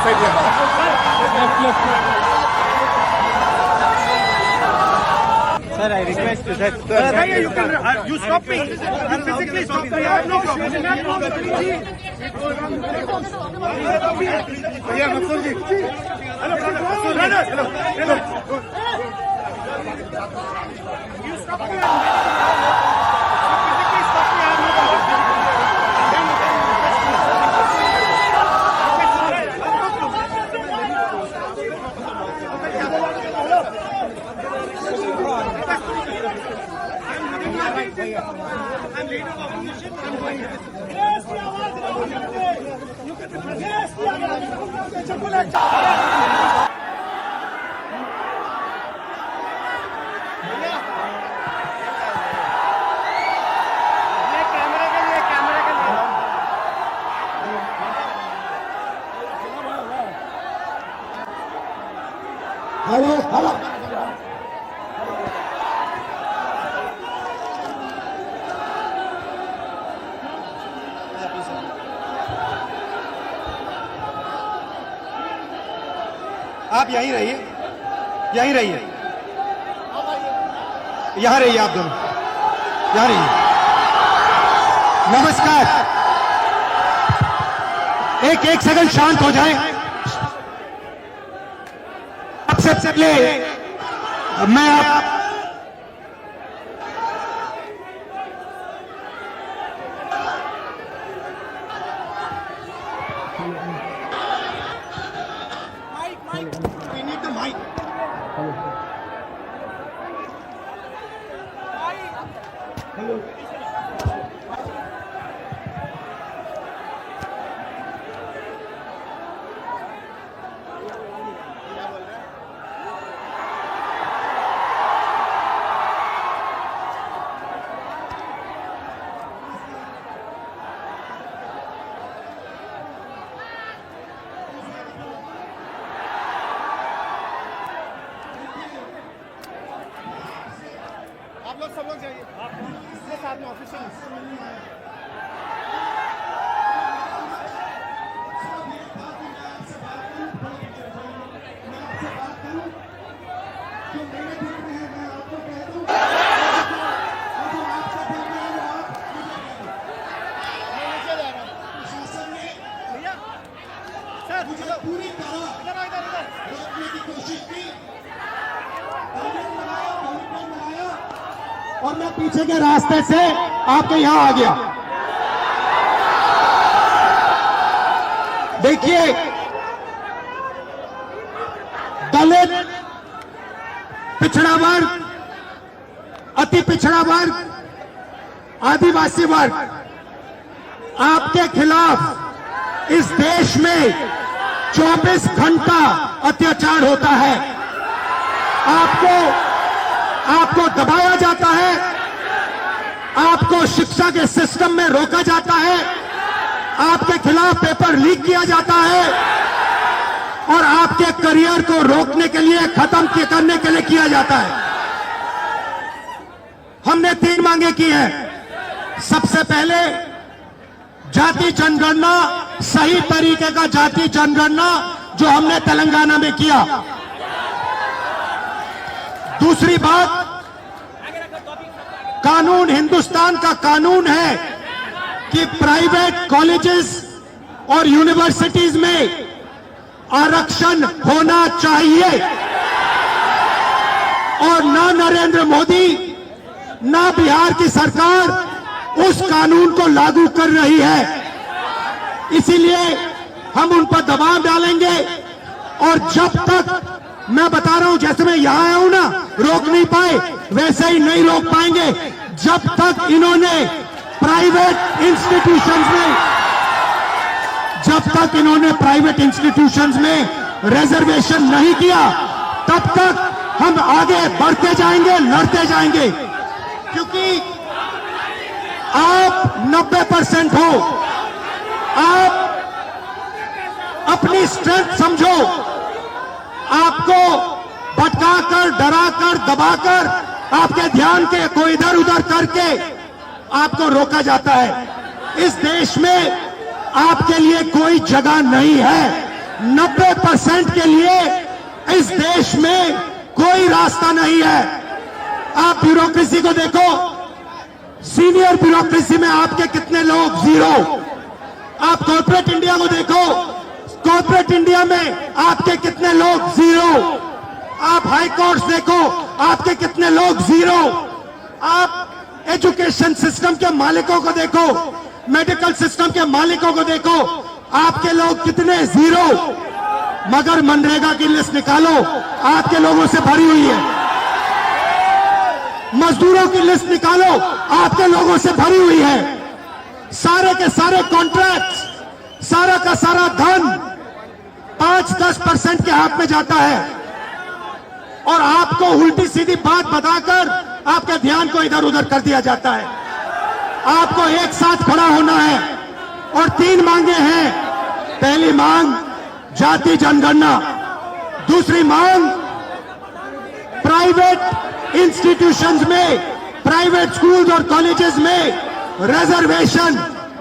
Sir, I request you that. You can you stop me. I'm physically stop me. I have no problem. Yeah, Masood ji. Hello, brother. Hello. You stop me. Hello hello आप यहीं रहिए, यहीं रहिए, यहाँ रहिए, आप दोनों यहाँ रहिए। नमस्कार, एक सेकंड शांत हो जाए। अब सबसे पहले मैं आप We need the mic. आप लोग सब लोग जाइए, इसके साथ में ऑफिशियल पूरी तरह रोकने की कोशिश की और मैं पीछे के रास्ते से आपके यहां आ गया। देखिए, दलित, पिछड़ा वर्ग, अति पिछड़ा वर्ग, आदिवासी वर्ग, आपके खिलाफ इस देश में 24 घंटा अत्याचार होता है। आपको दबाया जाता है, आपको शिक्षा के सिस्टम में रोका जाता है, आपके खिलाफ पेपर लीक किया जाता है और आपके करियर को रोकने के लिए, खत्म करने के लिए किया जाता है। हमने 3 मांगे की हैं। सबसे पहले जाति जनगणना, सही तरीके का जाति जनगणना जो हमने तेलंगाना में किया। दूसरी बात, कानून, हिंदुस्तान का कानून है कि प्राइवेट कॉलेजेस और यूनिवर्सिटीज में आरक्षण होना चाहिए और ना नरेंद्र मोदी, ना बिहार की सरकार उस कानून को लागू कर रही है। इसीलिए हम उन पर दबाव डालेंगे और जब तक, मैं बता रहा हूं, जैसे मैं यहां आया हूं ना, रोक नहीं पाए, वैसे ही नहीं रोक पाएंगे जब तक इन्होंने प्राइवेट इंस्टीट्यूशंस में रिजर्वेशन नहीं किया, तब तक हम आगे बढ़ते जाएंगे, लड़ते जाएंगे। क्योंकि आप 90% हो, आप अपनी स्ट्रेंथ समझो। आपको भटकाकर, डराकर, दबाकर, आपके ध्यान को इधर उधर करके आपको रोका जाता है। इस देश में आपके लिए कोई जगह नहीं है। 90% के लिए इस देश में कोई रास्ता नहीं है। आप ब्यूरोक्रेसी को देखो, सीनियर ब्यूरोक्रेसी में आपके कितने लोग? जीरो। आप कॉर्पोरेट इंडिया को देखो, कॉर्पोरेट इंडिया में आपके कितने लोग? जीरो। आप हाई कोर्ट्स देखो, आपके कितने लोग? जीरो। आप एजुकेशन सिस्टम के मालिकों को देखो, मेडिकल सिस्टम के मालिकों को देखो, आपके लोग कितने? जीरो। मगर मनरेगा की लिस्ट निकालो, आपके लोगों से भरी हुई है। मजदूरों की लिस्ट निकालो, आपके लोगों से भरी हुई है। सारे के सारे कॉन्ट्रैक्ट्स, सारा का सारा धन 5-10% के हाथ में जाता है और आपको उल्टी सीधी बात बताकर आपके ध्यान को इधर उधर कर दिया जाता है। आपको एक साथ खड़ा होना है और 3 मांगे हैं। पहली मांग जाति जनगणना, दूसरी मांग प्राइवेट इंस्टीट्यूशंस में, प्राइवेट स्कूल्स और कॉलेजेस में रिजर्वेशन,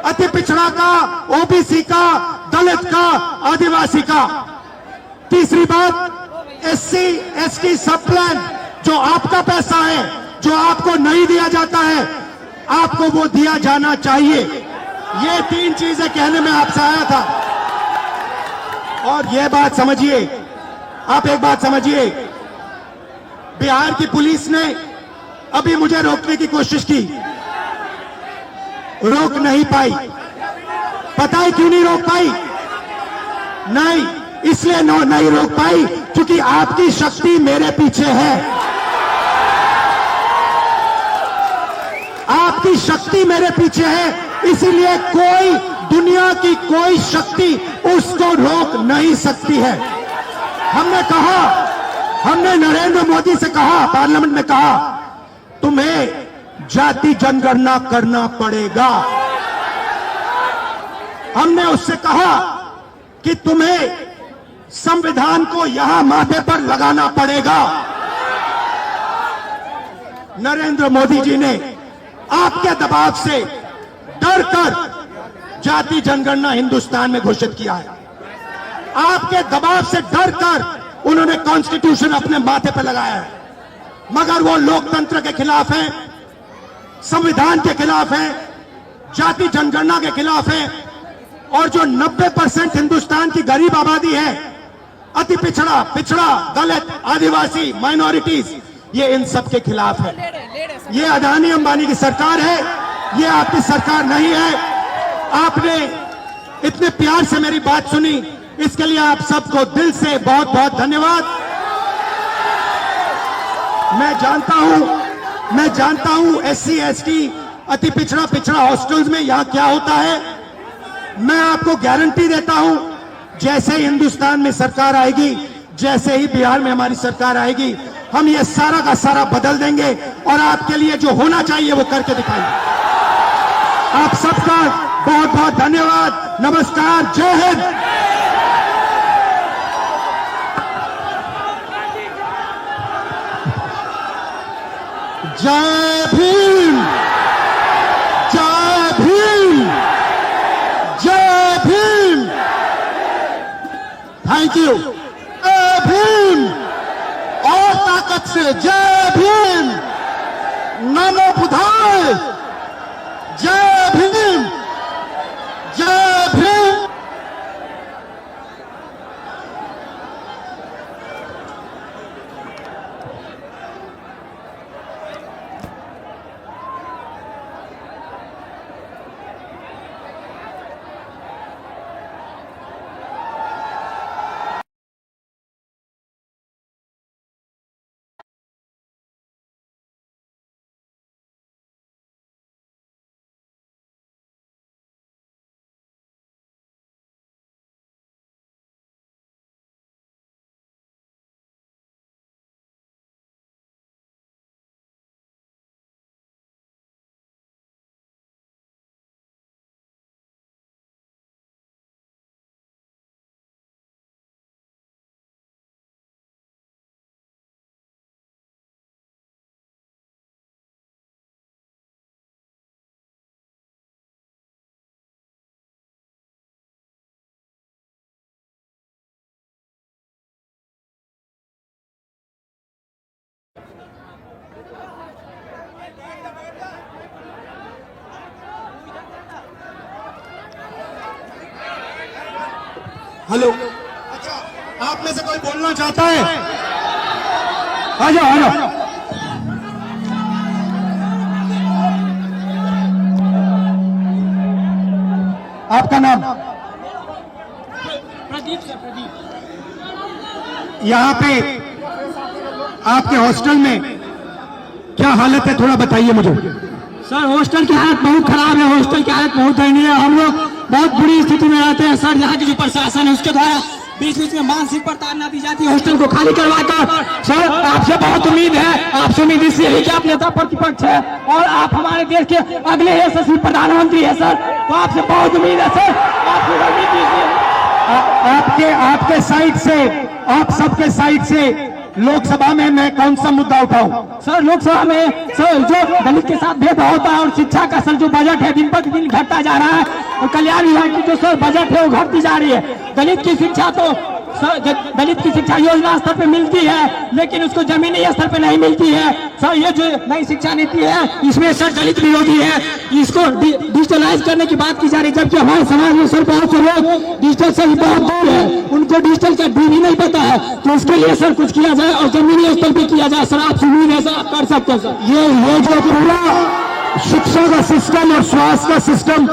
अति पिछड़ा का, ओबीसी का, दलित का, आदिवासी का। तीसरी बात एससी एसटी सब प्लान, जो आपका पैसा है, जो आपको नहीं दिया जाता है, आपको वो दिया जाना चाहिए। ये 3 चीजें कहने में आपसे आया था। और ये बात समझिए, आप एक बात समझिए, बिहार की पुलिस ने अभी मुझे रोकने की कोशिश की, रोक नहीं पाई। पता है क्यों नहीं रोक पाई? नहीं, इसलिए नहीं रोक पाई क्योंकि आपकी शक्ति मेरे पीछे है। आपकी शक्ति मेरे पीछे है, इसीलिए कोई, दुनिया की कोई शक्ति उसको रोक नहीं सकती है। हमने कहा, हमने नरेंद्र मोदी से कहा, पार्लियामेंट में कहा, तुम्हें जाति जनगणना करना पड़ेगा। हमने उससे कहा कि तुम्हें संविधान को यहां माथे पर लगाना पड़ेगा। नरेंद्र मोदी जी ने आपके दबाव से डरकर जाति जनगणना हिंदुस्तान में घोषित किया है। आपके दबाव से डरकर उन्होंने कॉन्स्टिट्यूशन अपने माथे पर लगाया है। मगर वो लोकतंत्र के खिलाफ है, संविधान के खिलाफ है, जाति जनगणना के खिलाफ है। और जो 90% हिंदुस्तान की गरीब आबादी है, अति पिछड़ा, दलित, आदिवासी, माइनॉरिटीज, ये इन सब के खिलाफ है। ये अदानी अंबानी की सरकार है, ये आपकी सरकार नहीं है। आपने इतने प्यार से मेरी बात सुनी, इसके लिए आप सबको दिल से बहुत बहुत धन्यवाद। मैं जानता हूं एससी एसटी, अति पिछड़ा हॉस्टल्स में यहां क्या होता है। मैं आपको गारंटी देता हूं, जैसे ही हिंदुस्तान में सरकार आएगी, जैसे ही बिहार में हमारी सरकार आएगी, हम ये सारा का सारा बदल देंगे और आपके लिए जो होना चाहिए वो करके दिखाएंगे। आप सबका बहुत बहुत धन्यवाद। नमस्कार, जय हिंद। जय भीम, जय भीम, जय भीम। Thank you. जय भीम, और ताकत से जय भीम। नमो बुद्धाय। जय भीम, जय भीम। हेलो, अच्छा आप में से कोई बोलना चाहता है? आ जाओ आ जाओ। आपका नाम? प्रदीप सर, प्रदीप। यहाँ पे आपके हॉस्टल में क्या हालत है, थोड़ा बताइए मुझे। सर हॉस्टल की हालत बहुत खराब है, हॉस्टल की हालत बहुत दयनीय है। हम लोग बहुत बुरी स्थिति में रहते हैं सर। यहाँ की जो प्रशासन है उसके द्वारा बीच बीच में मानसिक प्रताड़ना दी जाती है हॉस्टल को खाली करवाकर। सर आपसे बहुत उम्मीद है, आपसे उम्मीद इसलिए है कि आप नेता प्रतिपक्ष है और आप हमारे देश के अगले यशस्वी प्रधानमंत्री है सर, तो आपसे बहुत उम्मीद है सर। आपसे उम्मीद कीजिए। आपके साइड से, आप सबके साइड से लोकसभा में मैं कौन सा मुद्दा उठाऊं? सर लोकसभा में सर जो दलित के साथ भेदभाव होता है और शिक्षा का सर जो बजट है दिन पर दिन घटता जा रहा है और कल्याण विभाग की जो सर बजट है वो घटती जा रही है। दलित की शिक्षा तो सर दलित की शिक्षा योजना स्तर पे मिलती है लेकिन उसको जमीनी स्तर पे नहीं मिलती है सर। ये जो नई शिक्षा नीति है इसमें सर दलित विरोधी है, इसको डिजिटलाइज करने की बात की जा रही है, जबकि हमारे समाज में सर बहुत से लोग डिजिटल से बहुत दूर है, उनको डिजिटल का डी भी नहीं पता है। तो उसके लिए सर कुछ किया जाए और जमीनी स्तर पे किया जाए सर। आप उम्मीद है सर आप कर सकते हैं सर। ये जो पूरा शिक्षा का सिस्टम और स्वास्थ्य का सिस्टम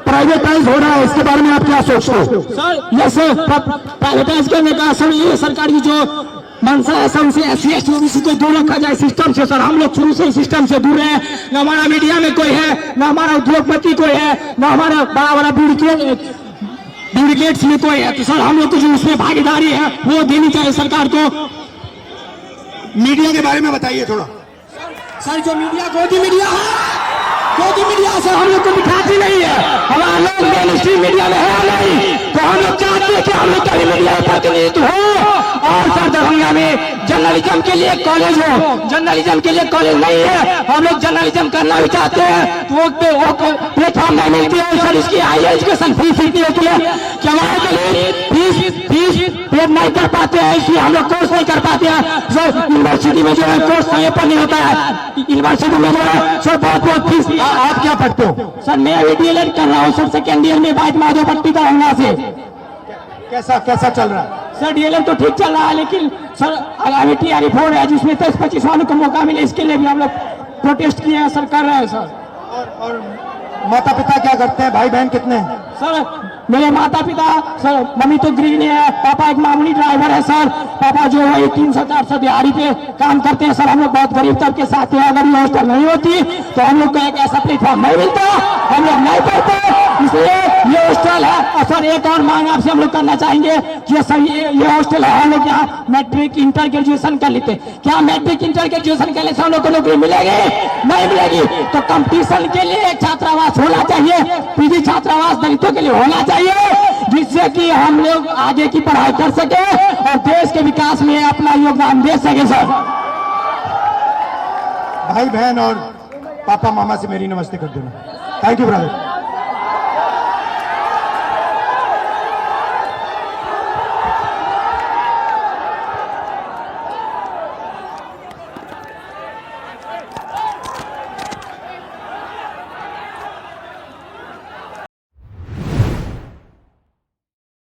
प्राइवेटाइज हो रहा है, इसके बारे में आप क्या सोचते हो? सर ये सर प्राइवेटाइज करने का सर ये सरकार की जो मंशा है सर, उसे SC/ST OBC को दूर रखा जाए सिस्टम से सर। हम लोग शुरू से सिस्टम से दूर है, न हमारा मीडिया में कोई है, न हमारा उद्योगपति कोई है, न हमारा बड़ा बड़ा ब्यूरोक्रेट्स में कोई है। तो सर हम लोग को जो उसमें भागीदारी है वो देनी चाहिए सरकार को। मीडिया के बारे में बताइए थोड़ा। सर जो मीडिया गोदी मीडिया है, गोदी मीडिया सर हम लोग को दिखाती नहीं है, हमारा लोग मेन स्ट्रीम मीडिया में है नहीं, तो हम लोग चाहते हैं कि हम लोग का मीडिया में प्रतिनिधित्व हो। और सर दरभंगा में जर्नलिज्म के लिए कॉलेज हो, जर्नलिज्म के लिए कॉलेज नहीं है, हम लोग जर्नलिज्म करना भी चाहते हैं तो वो प्लेटफॉर्म नहीं मिलती है सर। इसकी हायर एजुकेशन फीस इतनी होती है कि हमारे फीस पे नहीं कर पाते हैं, इसलिए हम लोग कोर्स नहीं कर पाते हैं सर। यूनिवर्सिटी में जो है कोर्स समय पर नहीं होता है, यूनिवर्सिटी में जो है सर बहुत फीस। आप क्या पढ़ते हो? सर मैं अभी DLED कर रहा हूँ सर, सेकेंड ईयर में बाइट माधोपट्टी दरभंगा से। कैसा चल रहा है? सर DLED तो ठीक चल रहा है लेकिन सर आगामी TRE 4 है जिसमें 23-25 वालों को मौका मिले, इसके लिए भी हम लोग प्रोटेस्ट किए हैं सर, कर रहे हैं सर। और माता पिता क्या करते हैं, भाई बहन कितने हैं? सर मेरे माता पिता सर, मम्मी तो गृहिणी है, पापा एक मामूली ड्राइवर है सर। पापा जो है 300-400 दिहाड़ी पे काम करते हैं सर। हम लोग बहुत गरीब तबके के साथ हैं, अगर ये हॉस्टल नहीं होती तो हम लोग को एक ऐसा प्लेटफॉर्म नहीं मिलता, हम लोग नहीं पढ़ते, इसलिए ये हॉस्टल है। और सर एक और मांग आपसे हम लोग करना चाहेंगे कि सर ये हॉस्टल है, हम लोग यहाँ मैट्रिक इंटर ग्रेजुएशन कर लेते, क्या मैट्रिक इंटर ग्रेजुएशन करने से हम लोग को नौकरी मिलेगी? नहीं मिलेगी। तो कंपटीशन के लिए एक छात्रावास होना चाहिए, PG छात्रावास दलितों के लिए होना चाहिए, जिससे कि हम लोग आगे की पढ़ाई कर सके और देश के विकास में अपना योगदान दे सके सर। भाई बहन और पापा मामा से मेरी नमस्ते कर देना। Thank you brother.